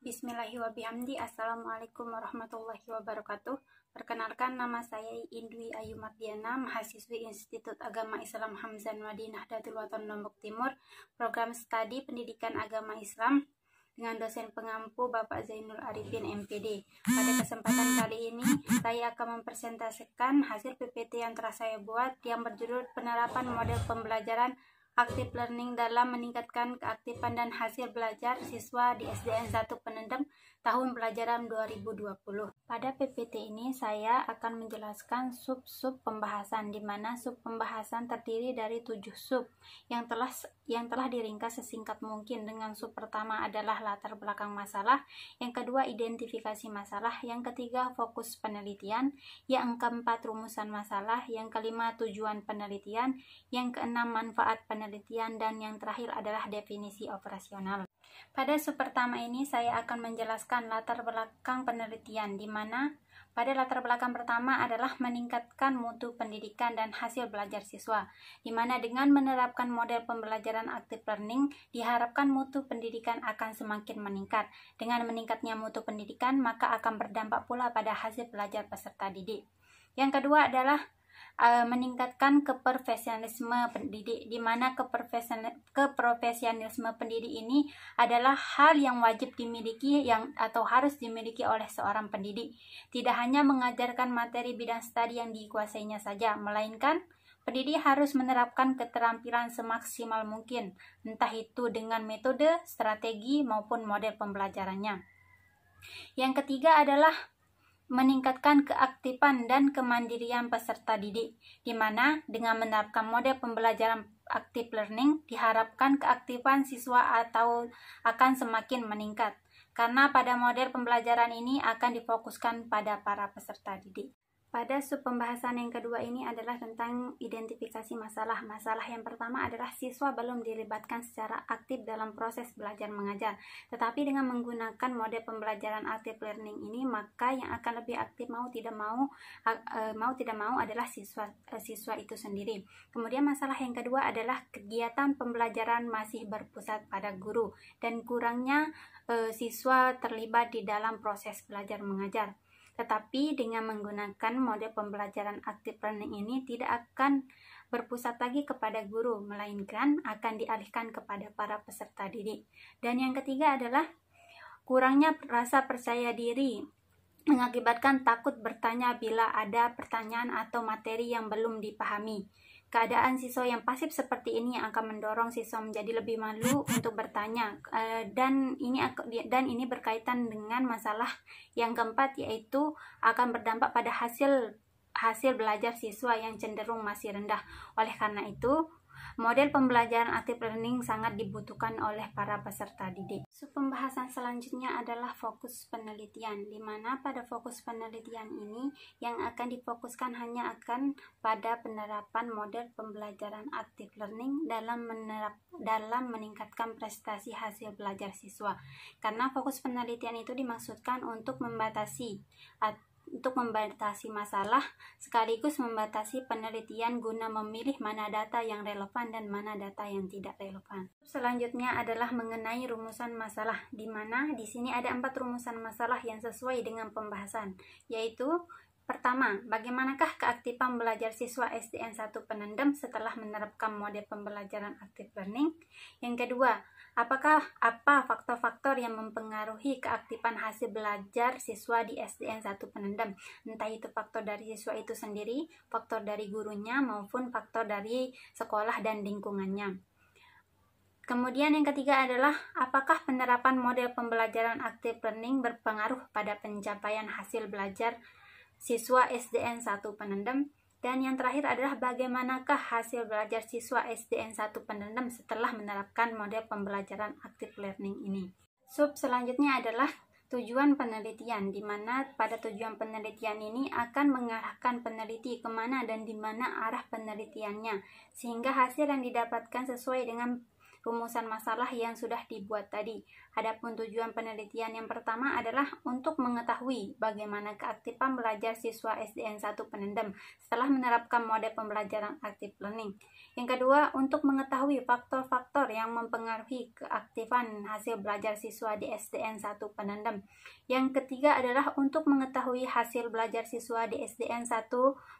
Bismillahirrahmanirrahim. Assalamualaikum warahmatullahi wabarakatuh. Perkenalkan, nama saya Indwi Ayu Mardiana, mahasiswi Institut Agama Islam Hamzah Madinah Nahdlatul Ulama Lombok Timur, program studi Pendidikan Agama Islam dengan dosen pengampu Bapak Zainul Arifin MPD. Pada kesempatan kali ini, saya akan mempresentasikan hasil PPT yang telah saya buat yang berjudul Penerapan Model Pembelajaran Active Learning dalam meningkatkan keaktifan dan hasil belajar siswa di SDN 1 Penendam tahun pelajaran 2020. Pada PPT ini saya akan menjelaskan sub-sub pembahasan, di mana sub pembahasan terdiri dari 7 sub yang telah diringkas sesingkat mungkin. Dengan sub pertama adalah latar belakang masalah, yang kedua identifikasi masalah, yang ketiga fokus penelitian, yang keempat rumusan masalah, yang kelima tujuan penelitian, yang keenam manfaat penelitian, dan yang terakhir adalah definisi operasional. Pada sub pertama ini saya akan menjelaskan latar belakang penelitian, di mana pada latar belakang pertama adalah meningkatkan mutu pendidikan dan hasil belajar siswa, di mana dengan menerapkan model pembelajaran active learning diharapkan mutu pendidikan akan semakin meningkat. Dengan meningkatnya mutu pendidikan, maka akan berdampak pula pada hasil belajar peserta didik. Yang kedua adalah meningkatkan keprofesionalisme pendidik, di mana keprofesionalisme pendidik ini adalah hal yang wajib dimiliki atau harus dimiliki oleh seorang pendidik. Tidak hanya mengajarkan materi bidang studi yang dikuasainya saja, melainkan pendidik harus menerapkan keterampilan semaksimal mungkin, entah itu dengan metode, strategi, maupun model pembelajarannya. Yang ketiga adalah meningkatkan keaktifan dan kemandirian peserta didik, di mana dengan menerapkan model pembelajaran active learning diharapkan keaktifan siswa atau akan semakin meningkat, karena pada model pembelajaran ini akan difokuskan pada para peserta didik. Pada sub pembahasan yang kedua ini adalah tentang identifikasi masalah. Masalah yang pertama adalah siswa belum dilibatkan secara aktif dalam proses belajar mengajar. Tetapi dengan menggunakan model pembelajaran active learning ini, maka yang akan lebih aktif mau tidak mau adalah siswa itu sendiri. Kemudian masalah yang kedua adalah kegiatan pembelajaran masih berpusat pada guru dan kurangnya siswa terlibat di dalam proses belajar mengajar. Tetapi dengan menggunakan model pembelajaran active learning ini tidak akan berpusat lagi kepada guru, melainkan akan dialihkan kepada para peserta didik. Dan yang ketiga adalah kurangnya rasa percaya diri, mengakibatkan takut bertanya bila ada pertanyaan atau materi yang belum dipahami. Keadaan siswa yang pasif seperti ini akan mendorong siswa menjadi lebih malu untuk bertanya, dan ini berkaitan dengan masalah yang keempat, yaitu akan berdampak pada hasil belajar siswa yang cenderung masih rendah. Oleh karena itu, model pembelajaran active learning sangat dibutuhkan oleh para peserta didik. Pembahasan selanjutnya adalah fokus penelitian, di mana pada fokus penelitian ini yang akan difokuskan hanya akan pada penerapan model pembelajaran active learning dalam meningkatkan prestasi hasil belajar siswa. Karena fokus penelitian itu dimaksudkan untuk membatasi masalah sekaligus membatasi penelitian guna memilih mana data yang relevan dan mana data yang tidak relevan. Selanjutnya adalah mengenai rumusan masalah, di mana di sini ada 4 rumusan masalah yang sesuai dengan pembahasan, yaitu pertama, bagaimanakah keaktifan belajar siswa SDN 1 Penendam setelah menerapkan model pembelajaran active learning? Yang kedua, apa faktor-faktor yang mempengaruhi keaktifan hasil belajar siswa di SDN 1 Penendam? Entah itu faktor dari siswa itu sendiri, faktor dari gurunya, maupun faktor dari sekolah dan lingkungannya. Kemudian yang ketiga adalah apakah penerapan model pembelajaran active learning berpengaruh pada pencapaian hasil belajar siswa SDN 1 Penendam? Dan yang terakhir adalah bagaimanakah hasil belajar siswa SDN 1 Penendam setelah menerapkan model pembelajaran active learning ini. Sub selanjutnya adalah tujuan penelitian, di mana pada tujuan penelitian ini akan mengarahkan peneliti kemana dan di mana arah penelitiannya, sehingga hasil yang didapatkan sesuai dengan rumusan masalah yang sudah dibuat tadi. Adapun tujuan penelitian yang pertama adalah untuk mengetahui bagaimana keaktifan belajar siswa SDN 1 Penendam setelah menerapkan mode pembelajaran active learning. Yang kedua, untuk mengetahui faktor-faktor yang mempengaruhi keaktifan hasil belajar siswa di SDN 1 Penendam. Yang ketiga adalah untuk mengetahui hasil belajar siswa di SDN 1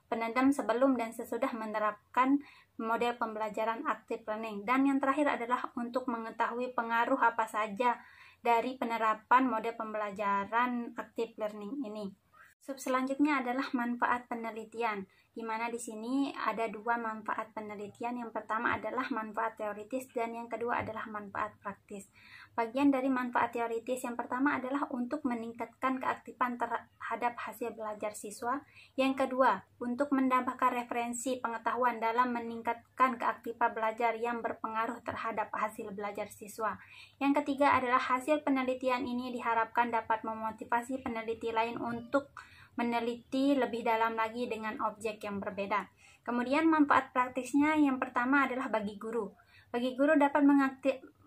Penendam sebelum dan sesudah menerapkan model pembelajaran active learning. Dan yang terakhir adalah untuk mengetahui pengaruh apa saja dari penerapan model pembelajaran active learning ini. Sub selanjutnya adalah manfaat penelitian, di mana di sini ada dua manfaat penelitian. Yang pertama adalah manfaat teoritis dan yang kedua adalah manfaat praktis. Bagian dari manfaat teoritis yang pertama adalah untuk meningkatkan keaktifan terhadap hasil belajar siswa. Yang kedua, untuk mendapatkan referensi pengetahuan dalam meningkatkan keaktifan belajar yang berpengaruh terhadap hasil belajar siswa. Yang ketiga adalah hasil penelitian ini diharapkan dapat memotivasi peneliti lain untuk meneliti lebih dalam lagi dengan objek yang berbeda. Kemudian manfaat praktisnya yang pertama adalah bagi guru. Bagi guru dapat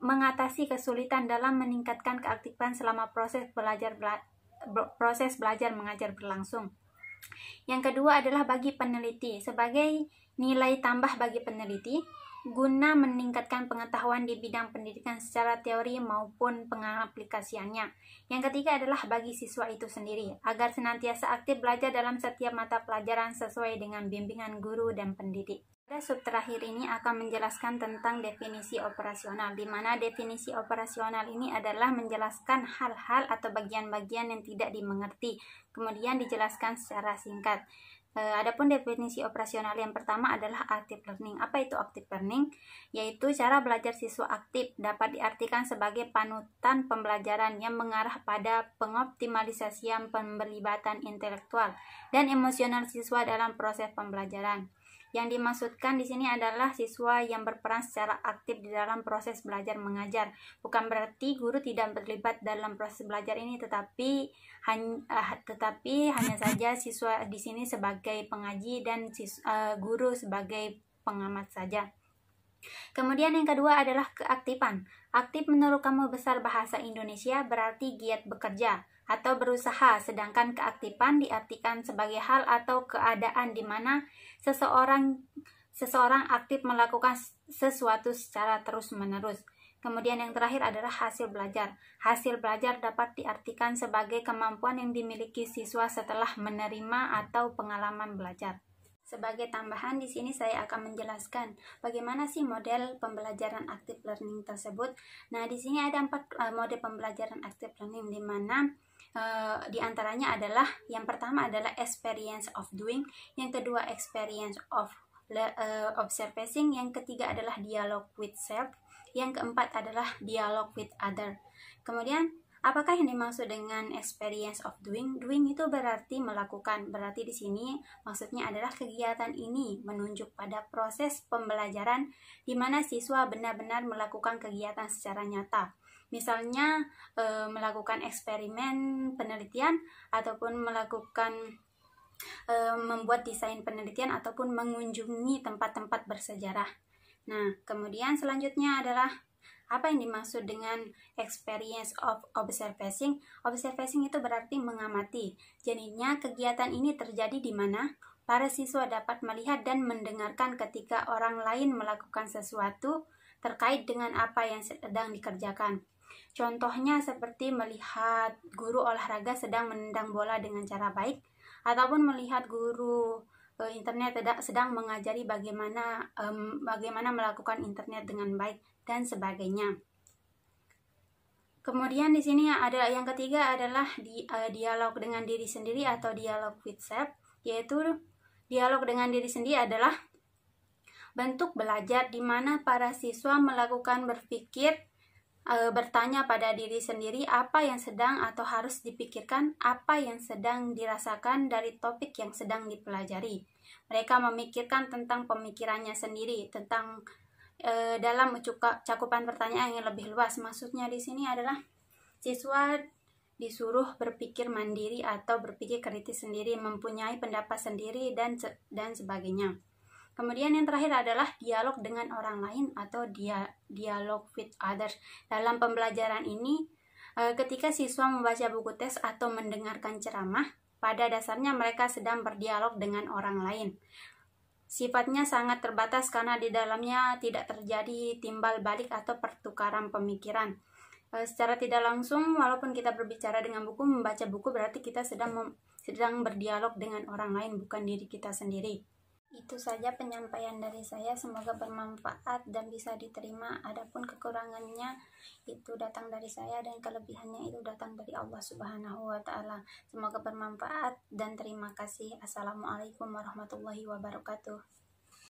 mengatasi kesulitan dalam meningkatkan keaktifan selama proses belajar mengajar berlangsung. Yang kedua adalah bagi peneliti, sebagai nilai tambah bagi peneliti guna meningkatkan pengetahuan di bidang pendidikan secara teori maupun pengaplikasiannya. Yang ketiga adalah bagi siswa itu sendiri, agar senantiasa aktif belajar dalam setiap mata pelajaran sesuai dengan bimbingan guru dan pendidik. Pada sub terakhir ini akan menjelaskan tentang definisi operasional, di mana definisi operasional ini adalah menjelaskan hal-hal atau bagian-bagian yang tidak dimengerti, kemudian dijelaskan secara singkat. Adapun definisi operasional yang pertama adalah active learning. Apa itu active learning? Yaitu cara belajar siswa aktif dapat diartikan sebagai panutan pembelajaran yang mengarah pada pengoptimalisasian pemberlibatan intelektual dan emosional siswa dalam proses pembelajaran. Yang dimaksudkan di sini adalah siswa yang berperan secara aktif di dalam proses belajar mengajar. Bukan berarti guru tidak terlibat dalam proses belajar ini, tetapi hanya saja siswa di sini sebagai pengaji dan guru sebagai pengamat saja. Kemudian yang kedua adalah keaktifan. Aktif menurut Kamus Besar Bahasa Indonesia berarti giat bekerja atau berusaha, sedangkan keaktifan diartikan sebagai hal atau keadaan di mana seseorang aktif melakukan sesuatu secara terus-menerus. Kemudian yang terakhir adalah hasil belajar. Hasil belajar dapat diartikan sebagai kemampuan yang dimiliki siswa setelah menerima atau pengalaman belajar. Sebagai tambahan di sini saya akan menjelaskan bagaimana sih model pembelajaran active learning tersebut. Nah, di sini ada 4 mode pembelajaran active learning, di mana di antaranya adalah yang pertama adalah experience of doing, yang kedua experience of observing, yang ketiga adalah dialogue with self, yang keempat adalah dialogue with other. Kemudian apakah yang dimaksud dengan experience of doing? Doing itu berarti melakukan. Berarti di sini maksudnya adalah kegiatan ini menunjuk pada proses pembelajaran di mana siswa benar-benar melakukan kegiatan secara nyata. Misalnya melakukan eksperimen penelitian ataupun melakukan membuat desain penelitian ataupun mengunjungi tempat-tempat bersejarah. Nah, kemudian selanjutnya adalah apa yang dimaksud dengan experience of observing? Observing itu berarti mengamati. Jadinya kegiatan ini terjadi di mana para siswa dapat melihat dan mendengarkan ketika orang lain melakukan sesuatu terkait dengan apa yang sedang dikerjakan. Contohnya seperti melihat guru olahraga sedang menendang bola dengan cara baik, ataupun melihat guru internet sedang mengajari bagaimana melakukan internet dengan baik dan sebagainya. Kemudian di sini ada yang ketiga adalah dialog dengan diri sendiri atau dialog with self, yaitu dialog dengan diri sendiri adalah bentuk belajar di mana para siswa melakukan berpikir, bertanya pada diri sendiri apa yang sedang atau harus dipikirkan, apa yang sedang dirasakan dari topik yang sedang dipelajari. Mereka memikirkan tentang pemikirannya sendiri, tentang dalam cakupan pertanyaan yang lebih luas. Maksudnya di sini adalah siswa disuruh berpikir mandiri atau berpikir kritis sendiri, mempunyai pendapat sendiri dan sebagainya. Kemudian yang terakhir adalah dialog dengan orang lain atau dialog with others. Dalam pembelajaran ini Ketika siswa membaca buku teks atau mendengarkan ceramah, pada dasarnya mereka sedang berdialog dengan orang lain. Sifatnya sangat terbatas karena di dalamnya tidak terjadi timbal balik atau pertukaran pemikiran. Secara tidak langsung, walaupun kita berbicara dengan buku, membaca buku berarti kita sedang berdialog dengan orang lain, bukan diri kita sendiri. Itu saja penyampaian dari saya, semoga bermanfaat dan bisa diterima. Adapun kekurangannya itu datang dari saya dan kelebihannya itu datang dari Allah Subhanahu wa taala. Semoga bermanfaat dan terima kasih. Assalamualaikum warahmatullahi wabarakatuh.